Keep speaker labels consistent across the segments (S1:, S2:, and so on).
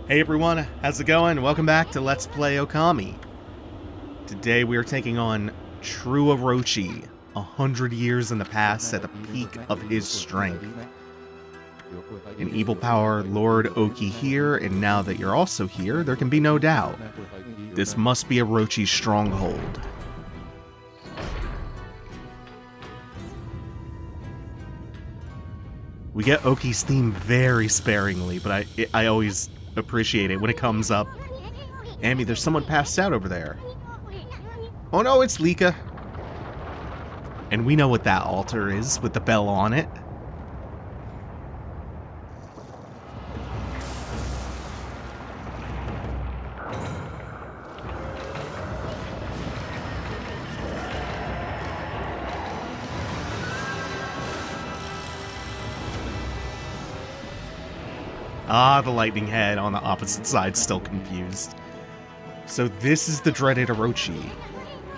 S1: Hey everyone, how's it going? Welcome back to Let's Play Ōkami. Today we are taking on True Orochi, 100 years in the past at the peak of his strength. An evil power Lord Oki here, and now that you're also here, there can be no doubt. This must be Orochi's stronghold. We get Oki's theme very sparingly, but I always appreciate it when it comes up. Amy, there's someone passed out over there. Oh no, it's Lika. And we know what that altar is with the bell on it. Ah, the lightning head on the opposite side, still confused. So this is the dreaded Orochi.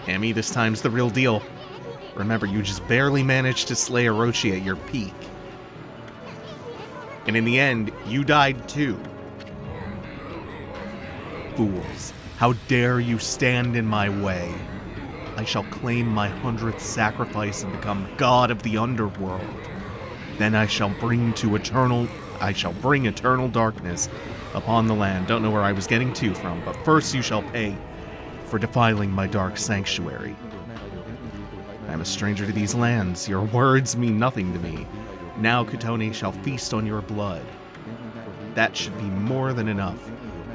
S1: Amy, this time's the real deal. Remember, you just barely managed to slay Orochi at your peak. And in the end, you died too. Fools, how dare you stand in my way? I shall claim my 100th sacrifice and become god of the underworld. Then I shall bring eternal darkness upon the land. Don't know where I was getting to from, but first you shall pay for defiling my dark sanctuary. I am a stranger to these lands. Your words mean nothing to me. Now Kutone shall feast on your blood. That should be more than enough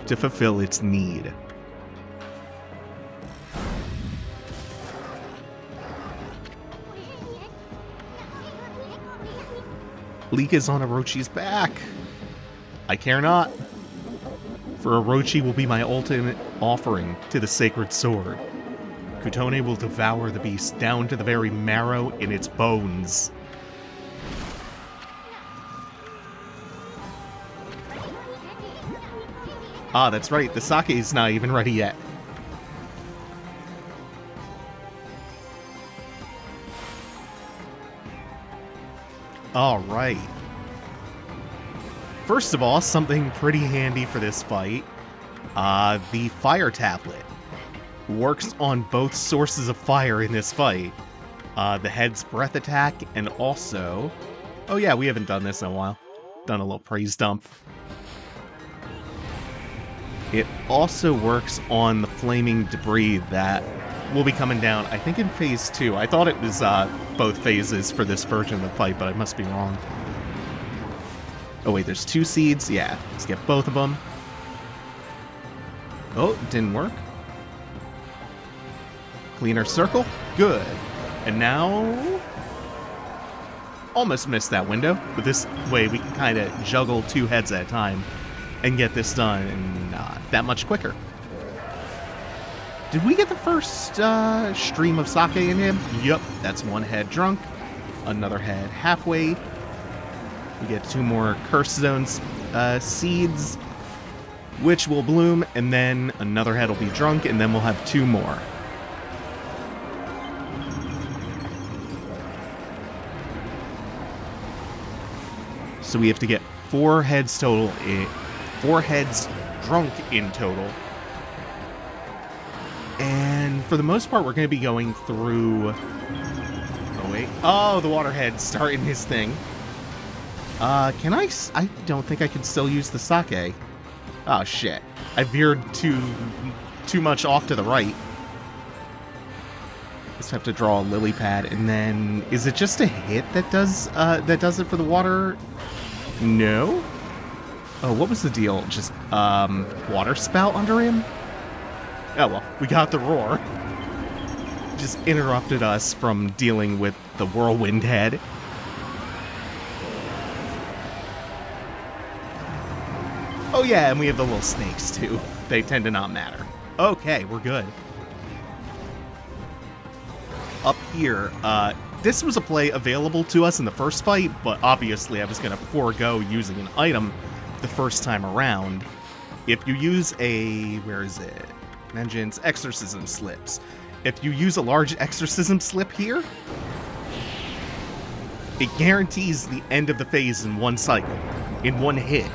S1: to fulfill its need. Lika's on Orochi's back. I care not. For Orochi will be my ultimate offering to the sacred sword. Kutone will devour the beast down to the very marrow in its bones. Ah, that's right, the sake is not even ready yet. Alright. First of all, something pretty handy for this fight. The fire tablet works on both sources of fire in this fight. The head's breath attack, and also... Oh yeah, we haven't done this in a while. Done a little praise dump. It also works on the flaming debris that will be coming down, I think in phase 2. I thought it was both phases for this version of the fight, but I must be wrong. Oh wait, there's 2 seeds? Yeah, let's get both of them. Oh, it didn't work. Cleaner circle? Good. And now... Almost missed that window, but this way we can kind of juggle 2 heads at a time and get this done and that much quicker. Did we get the first stream of sake in him? Yup, that's 1 head drunk, another head halfway. We get 2 more Curse Zone seeds, which will bloom, and then another head will be drunk, and then we'll have 2 more. So we have to get 4 heads total, 4 heads drunk in total. And for the most part, we're going to be going through... Oh, wait. Oh, the waterhead's starting his thing. Can I... I don't think I can still use the sake. Oh, shit. I veered too much off to the right. Just have to draw a lily pad, and then... Is it just a hit that does it for the water? No? Oh, what was the deal? Just, water spout under him? Oh well, we got the roar. Just interrupted us from dealing with the whirlwind head. Oh yeah, and we have the little snakes too. They tend to not matter. Okay, we're good. Up here, this was a play available to us in the first fight, but obviously I was going to forego using an item the first time around. If you use a... where is it? Vengeance, Exorcism Slips. If you use a large Exorcism Slip here, it guarantees the end of the phase in one cycle, in one hit.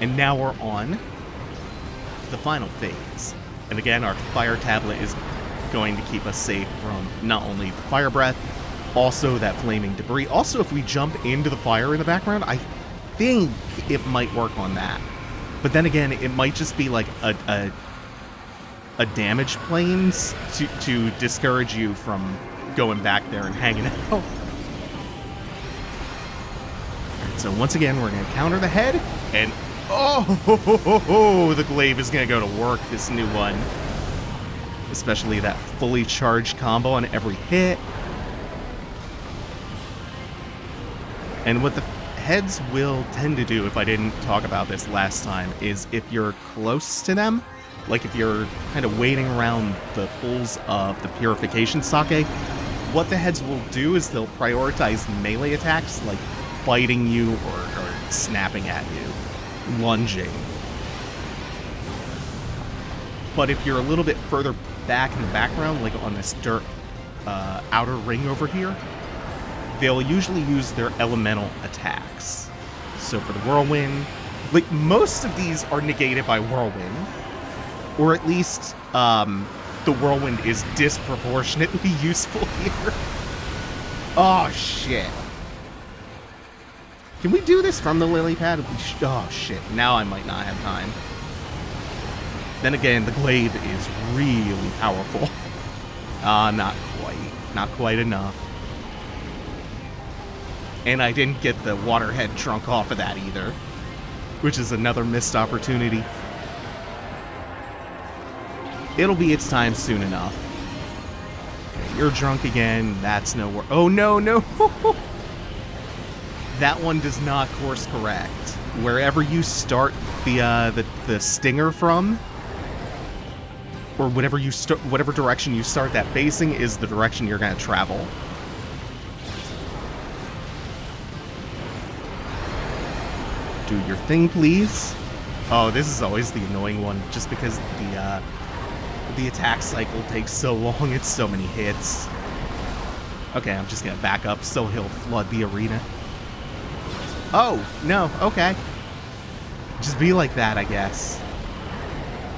S1: And now we're on the final phase. And again, our fire tablet is going to keep us safe from not only the fire breath, also that flaming debris. Also, if we jump into the fire in the background, I think it might work on that. But then again, it might just be like a damage planes to discourage you from going back there and hanging out. Alright, so once again, we're going to counter the head, and the glaive is going to go to work, this new one. Especially that fully charged combo on every hit. And what the heads will tend to do, if I didn't talk about this last time, is if you're close to them, like if you're kind of waiting around the pools of the purification sake, what the heads will do is they'll prioritize melee attacks, like biting you or snapping at you, lunging. But if you're a little bit further back in the background, like on this dirt outer ring over here, they'll usually use their elemental attacks. So for the whirlwind, like most of these are negated by whirlwind, or at least the whirlwind is disproportionately useful here. Oh shit. Can we do this from the lily pad? Oh shit, now I might not have time. Then again, the glaive is really powerful. Not quite. Not quite enough. And I didn't get the waterhead trunk off of that either, which is another missed opportunity. It'll be its time soon enough. Okay, you're drunk again. That's no work. Oh, no, no. That one does not course correct. Wherever you start the stinger from, or whatever direction you start that facing is the direction you're going to travel. Do your thing, please. Oh, this is always the annoying one, just because the attack cycle takes so long. It's so many hits. Okay, I'm just going to back up so he'll flood the arena. Oh, no, okay. Just be like that, I guess.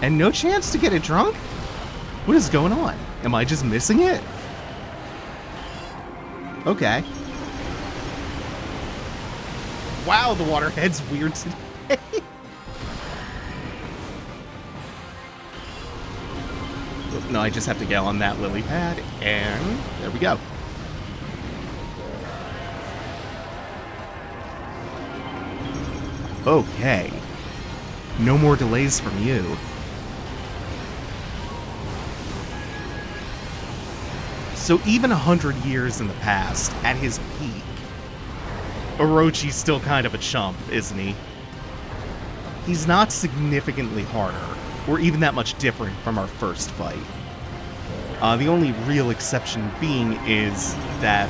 S1: And no chance to get it drunk? What is going on? Am I just missing it? Okay. Wow, the waterhead's weird today. No, I just have to get on that lily pad, and there we go. Okay. No more delays from you. So even 100 years in the past, at his peak, Orochi's still kind of a chump, isn't he? He's not significantly harder, or even that much different from our first fight. The only real exception being is that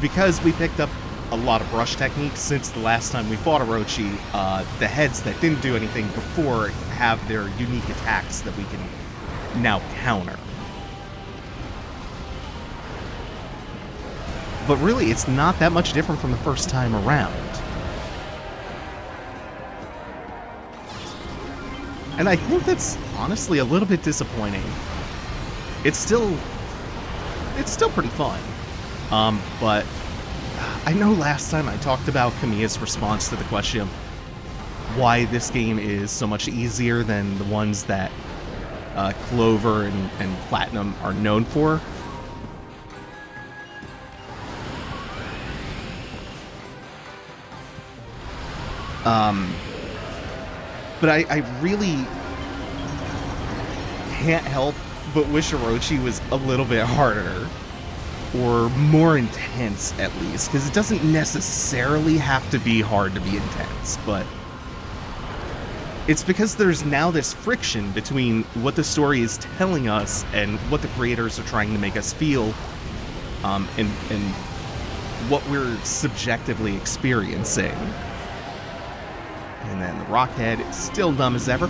S1: because we picked up a lot of brush techniques since the last time we fought Orochi, the heads that didn't do anything before have their unique attacks that we can now counter. But really, it's not that much different from the first time around. And I think that's honestly a little bit disappointing. It's still pretty fun. But I know last time I talked about Kamiya's response to the question of why this game is so much easier than the ones that Clover and Platinum are known for. But I really can't help but wish Orochi was a little bit harder, or more intense at least, because it doesn't necessarily have to be hard to be intense, but it's because there's now this friction between what the story is telling us and what the creators are trying to make us feel, and what we're subjectively experiencing. And then the Rockhead is still dumb as ever.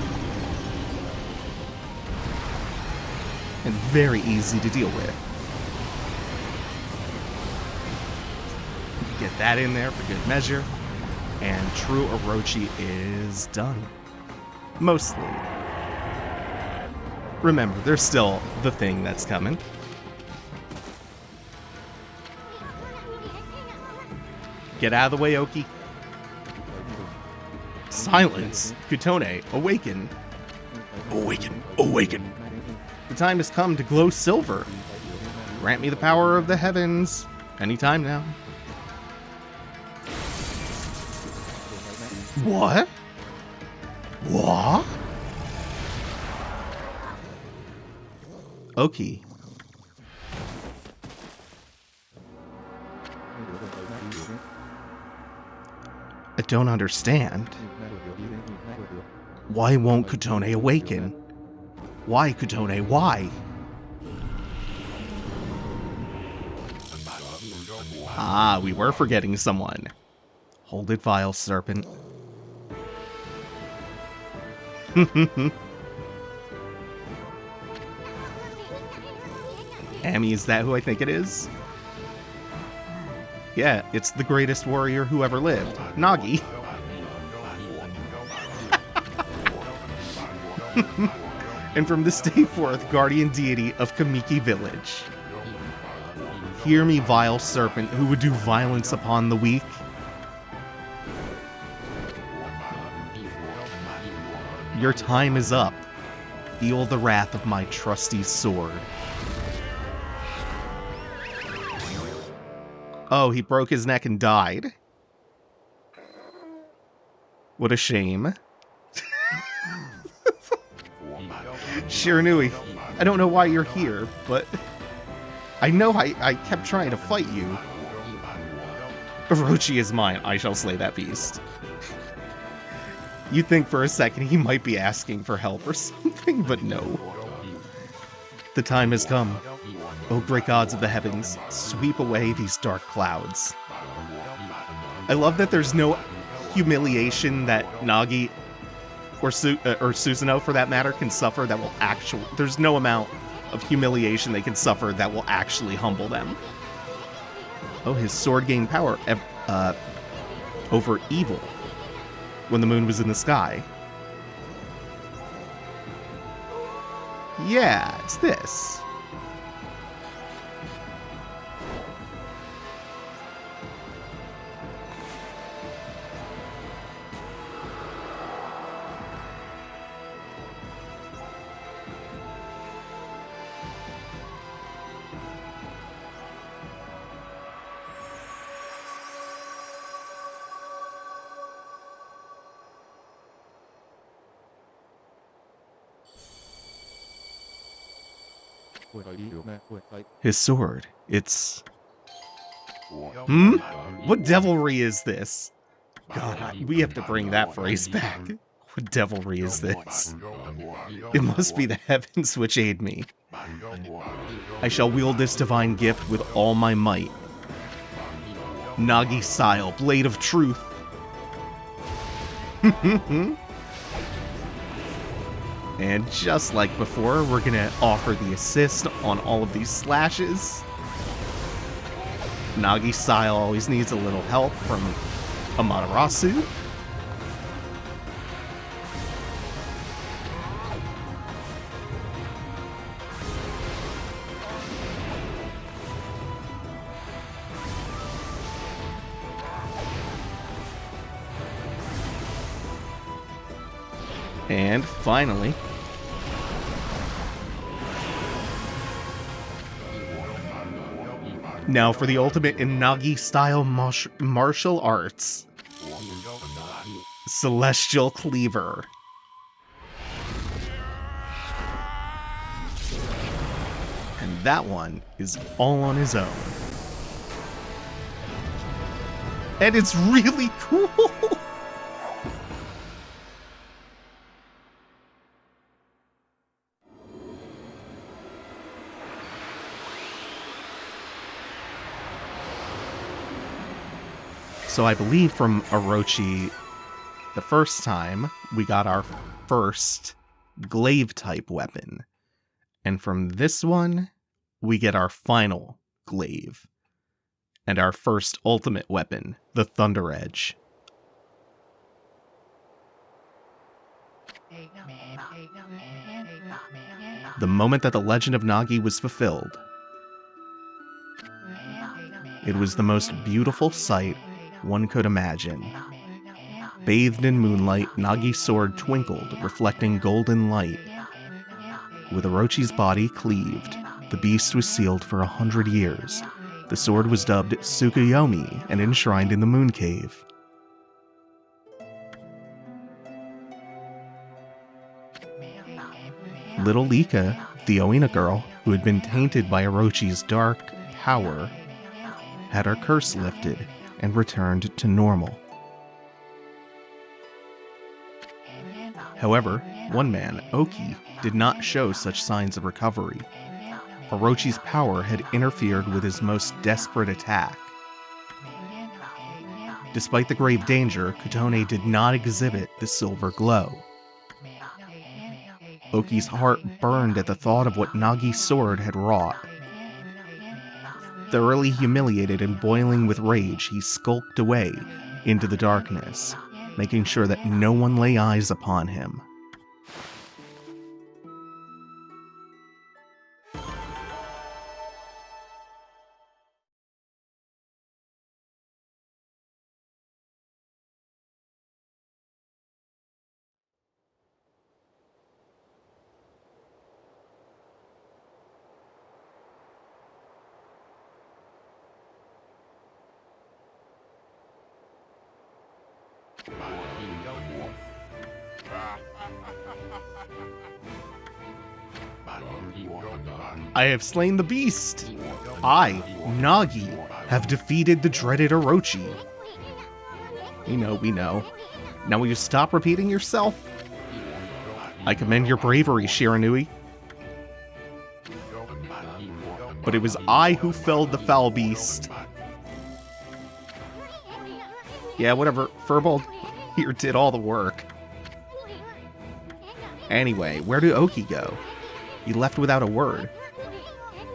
S1: And very easy to deal with. Get that in there for good measure. And true Orochi is done. Mostly. Remember, there's still the thing that's coming. Get out of the way, Oki. Silence! Kutone, awaken. Awaken, awaken. The time has come to glow silver. Grant me the power of the heavens. Anytime now. What? What? Oki. I don't understand. Why won't Kutone awaken? Why, Kutone, why? Ah, we were forgetting someone. Hold it, vile serpent. Amy, is that who I think it is? Yeah, it's the greatest warrior who ever lived, Nagi. And from this day forth, guardian deity of Kamiki village. Hear me, vile serpent, who would do violence upon the weak. Your time is up. Feel the wrath of my trusty sword. Oh, he broke his neck and died. What a shame. Shiranui, I don't know why you're here, but I know I kept trying to fight you. Orochi is mine. I shall slay that beast. You think for a second he might be asking for help or something, but no. The time has come. O great gods of the heavens, sweep away these dark clouds. I love that there's no humiliation that Nagi or Susanoo, for that matter, can suffer that will actually... There's no amount of humiliation they can suffer that will actually humble them. Oh, his sword gained power over evil when the moon was in the sky. Yeah, it's this. His sword, it's... What devilry is this? God, we have to bring that phrase back. What devilry is this? It must be the heavens which aid me. I shall wield this divine gift with all my might. Nagi Style, Blade of Truth. And just like before, we're gonna offer the assist on all of these slashes. Nagi Style always needs a little help from Amaterasu. And finally, now for the ultimate in Nagi-style martial arts, Celestial Cleaver. And that one is all on his own. And it's really cool! So I believe from Orochi, the first time, we got our first glaive-type weapon. And from this one, we get our final glaive. And our first ultimate weapon, the Thunder Edge. The moment that the legend of Nagi was fulfilled, it was the most beautiful sight one could imagine. Bathed in moonlight, Nagi's sword twinkled, reflecting golden light. With Orochi's body cleaved, the beast was sealed for 100 years. The sword was dubbed Tsukuyomi and enshrined in the Moon Cave. Little Lika, the Oina girl, who had been tainted by Orochi's dark power, had her curse lifted and returned to normal. However, one man, Oki, did not show such signs of recovery. Orochi's power had interfered with his most desperate attack. Despite the grave danger, Kotone did not exhibit the silver glow. Oki's heart burned at the thought of what Nagi's sword had wrought. Thoroughly humiliated and boiling with rage, he skulked away into the darkness, making sure that no one lay eyes upon him. I have slain the beast! I, Nagi, have defeated the dreaded Orochi. We know. Now will you stop repeating yourself? I commend your bravery, Shiranui. But it was I who felled the foul beast. Yeah, whatever. Furball here did all the work. Anyway, where did Oki go? He left without a word.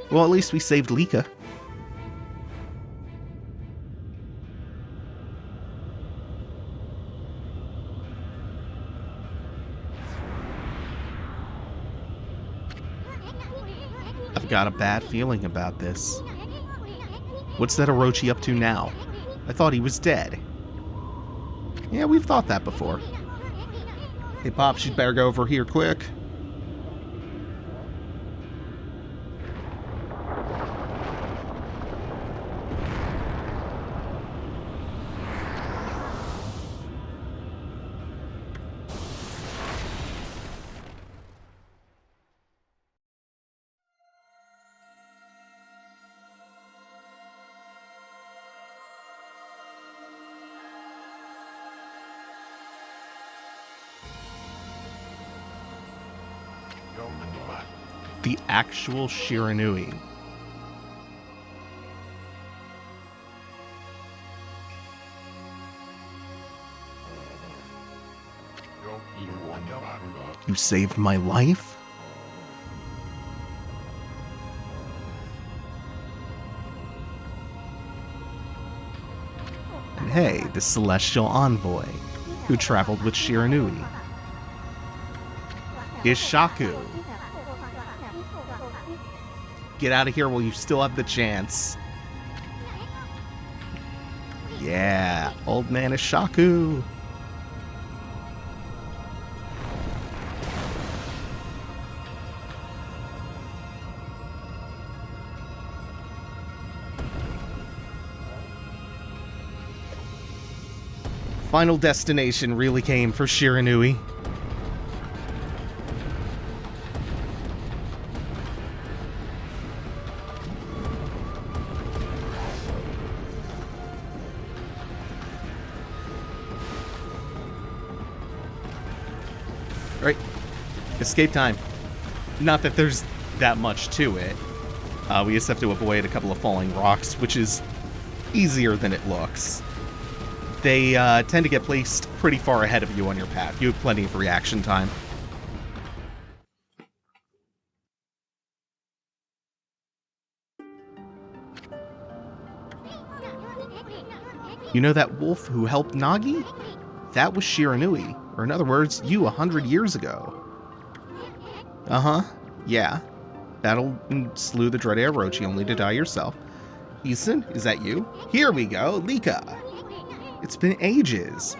S1: Well, at least we saved Lika. I've got a bad feeling about this. What's that Orochi up to now? I thought he was dead. Yeah, we've thought that before. Hey, Pops, you'd better go over here quick. The actual Shiranui. You saved my life? And hey, the celestial envoy who traveled with Shiranui. Ishaku. Get out of here while you still have the chance. Yeah, old man Ishaku. Final destination really came for Shiranui. Right. Escape time. Not that there's that much to it. We just have to avoid a couple of falling rocks, which is easier than it looks. They tend to get placed pretty far ahead of you on your path. You have plenty of reaction time. You know that wolf who helped Nagi? That was Shiranui, Or in other words, you 100 years ago. Uh-huh. Yeah. Battle and slew the dreaded Orochi only to die yourself. Isun, is that you? Here we go, Lika. It's been ages.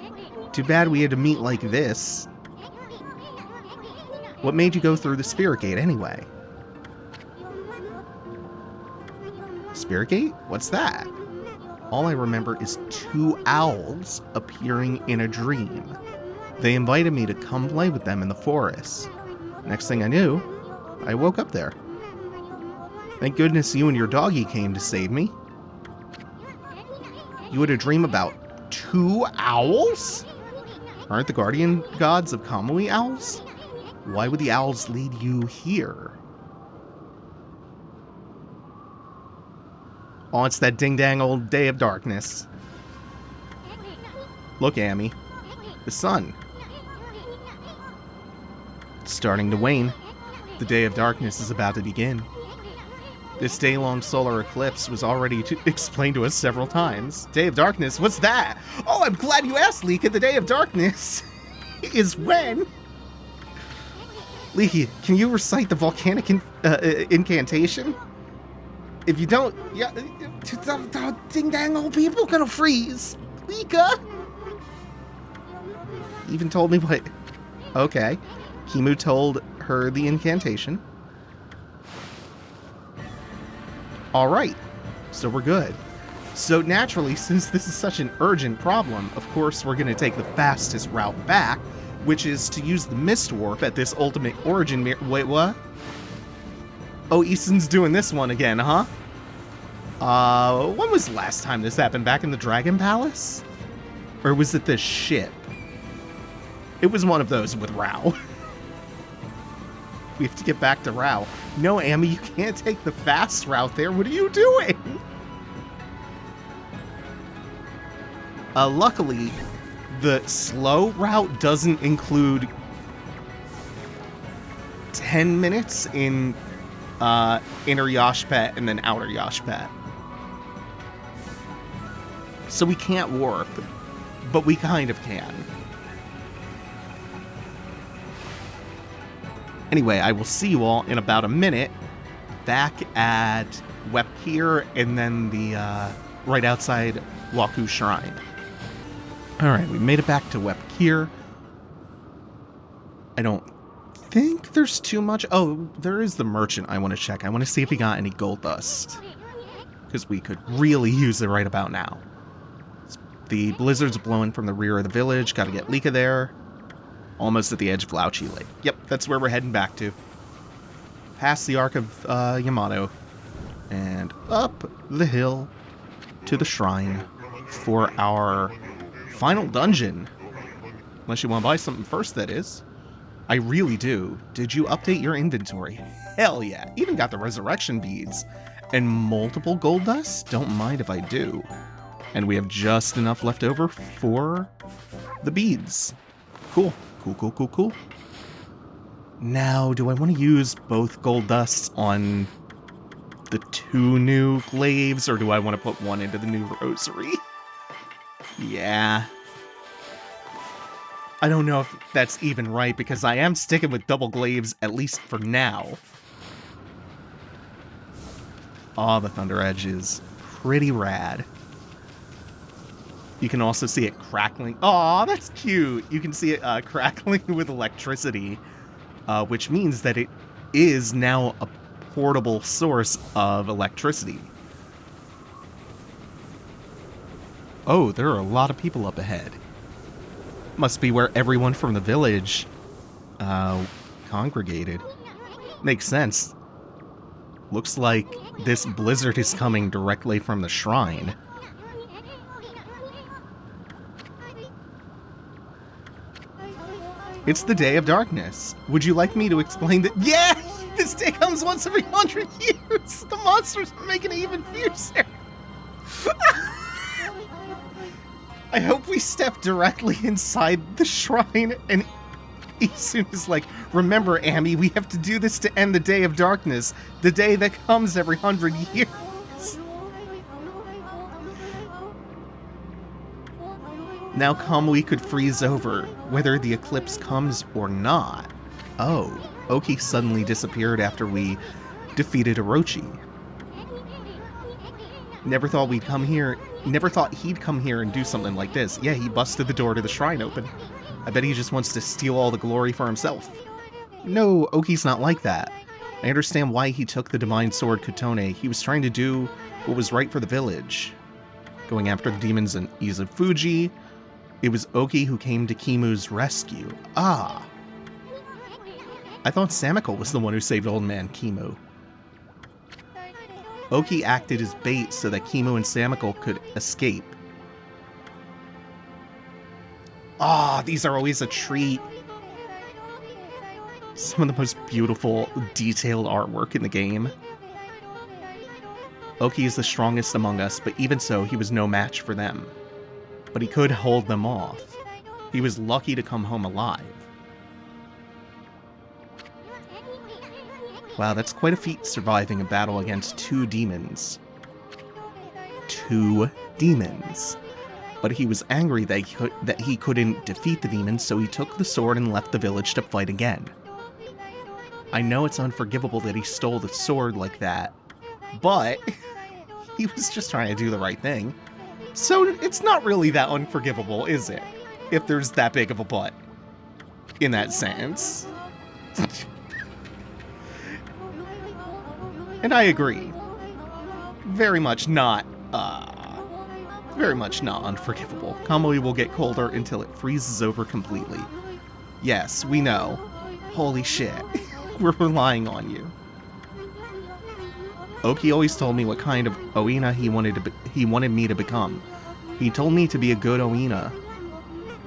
S1: Too bad we had to meet like this. What made you go through the Spirit Gate anyway? Spirit Gate? What's that? All I remember is 2 owls appearing in a dream. They invited me to come play with them in the forest. Next thing I knew, I woke up there. Thank goodness you and your doggy came to save me. You had a dream about 2 owls? Aren't the guardian gods of Kamui owls? Why would the owls lead you here? Oh, it's that ding-dang old day of darkness. Look, Amy. The sun. It's starting to wane. The day of darkness is about to begin. This day-long solar eclipse was already explained to us several times. Day of darkness? What's that? Oh, I'm glad you asked, Lika. The day of darkness is when? Lika, can you recite the volcanic incantation? If you don't, yeah, ding-dang old people gonna freeze. Lika! Even told me what... Okay. Kimu told her the incantation. Alright. So we're good. So naturally, since this is such an urgent problem, of course we're gonna take the fastest route back, which is to use the Mist Warp at this ultimate origin mirror. Wait, what? Oh, Isun's doing this one again, huh? When was the last time this happened? Back in the Dragon Palace? Or was it the ship? It was one of those with Rao. We have to get back to Rao. No, Amy, you can't take the fast route there. What are you doing? Luckily, the slow route doesn't include 10 minutes in inner Yoshpet and then outer Yoshpet. So we can't warp, but we kind of can. Anyway, I will see you all in about a minute back at Wepkir and then the right outside Waku Shrine. Alright, we made it back to Wepkir. I don't think there's too much. Oh, there is the merchant I want to check. I want to see if he got any gold dust, because we could really use it right about now. The blizzard's blowing from the rear of the village. Got to get Lika there. Almost at the edge of Lauchi Lake. Yep, that's where we're heading back to. Past the Ark of Yamato. And up the hill to the shrine for our final dungeon. Unless you want to buy something first, that is. I really do. Did you update your inventory? Hell yeah. Even got the resurrection beads. And multiple gold dust? Don't mind if I do. And we have just enough left over for the beads. Cool. Cool. Now, do I want to use both gold dusts on the 2 new glaives, or do I want to put one into the new rosary? Yeah. I don't know if that's even right, because I am sticking with double glaives, at least for now. Oh, the Thunder Edge is pretty rad. You can also see it crackling. Aw, that's cute. You can see it crackling with electricity, which means that it is now a portable source of electricity. Oh, there are a lot of people up ahead. Must be where everyone from the village congregated. Makes sense. Looks like this blizzard is coming directly from the shrine. It's the Day of Darkness. Would you like me to explain that? Yeah! This day comes once every 100 years! The monsters are making it even fiercer! I hope we step directly inside the shrine and Isun is like, remember, Amy, we have to do this to end the Day of Darkness, the day that comes every 100 years. Now Kamui could freeze over, whether the eclipse comes or not. Oh, Oki suddenly disappeared after we defeated Orochi. Never thought he'd come here and do something like this. Yeah, he busted the door to the shrine open. I bet he just wants to steal all the glory for himself. No, Oki's not like that. I understand why he took the divine sword Kotone. He was trying to do what was right for the village. Going after the demons in Izufuji, it was Oki who came to Kimu's rescue. Ah! I thought Samiko was the one who saved old man Kimu. Oki acted as bait so that Kimu and Samiko could escape. Ah, these are always a treat. Some of the most beautiful, detailed artwork in the game. Oki is the strongest among us, but even so, he was no match for them. But he could hold them off. He was lucky to come home alive. Wow, that's quite a feat, surviving a battle against 2 demons. 2 demons. But he was angry that he couldn't defeat the demons, so he took the sword and left the village to fight again. I know it's unforgivable that he stole the sword like that, but he was just trying to do the right thing. So it's not really that unforgivable, is it? If there's that big of a but in that sentence. And I agree. Very much not unforgivable. Kamui will get colder until it freezes over completely. Yes, we know. Holy shit. We're relying on you. Oki always told me what kind of Oina he wanted me to become. He told me to be a good Oina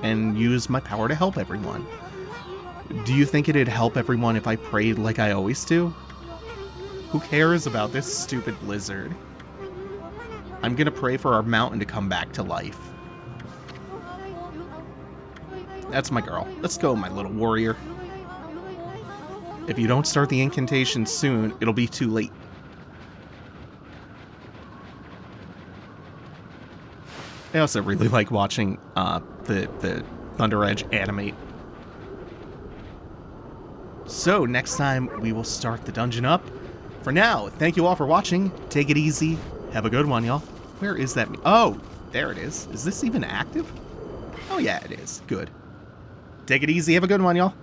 S1: and use my power to help everyone. Do you think it'd help everyone if I prayed like I always do? Who cares about this stupid blizzard? I'm gonna pray for our mountain to come back to life. That's my girl. Let's go, my little warrior. If you don't start the incantation soon, it'll be too late. I also really like watching the Thunder Edge animate. So next time we will start the dungeon up. For now, thank you all for watching. Take it easy. Have a good one, y'all. Where is that? Oh, there it is. Is this even active? Oh yeah, it is. Good. Take it easy. Have a good one, y'all.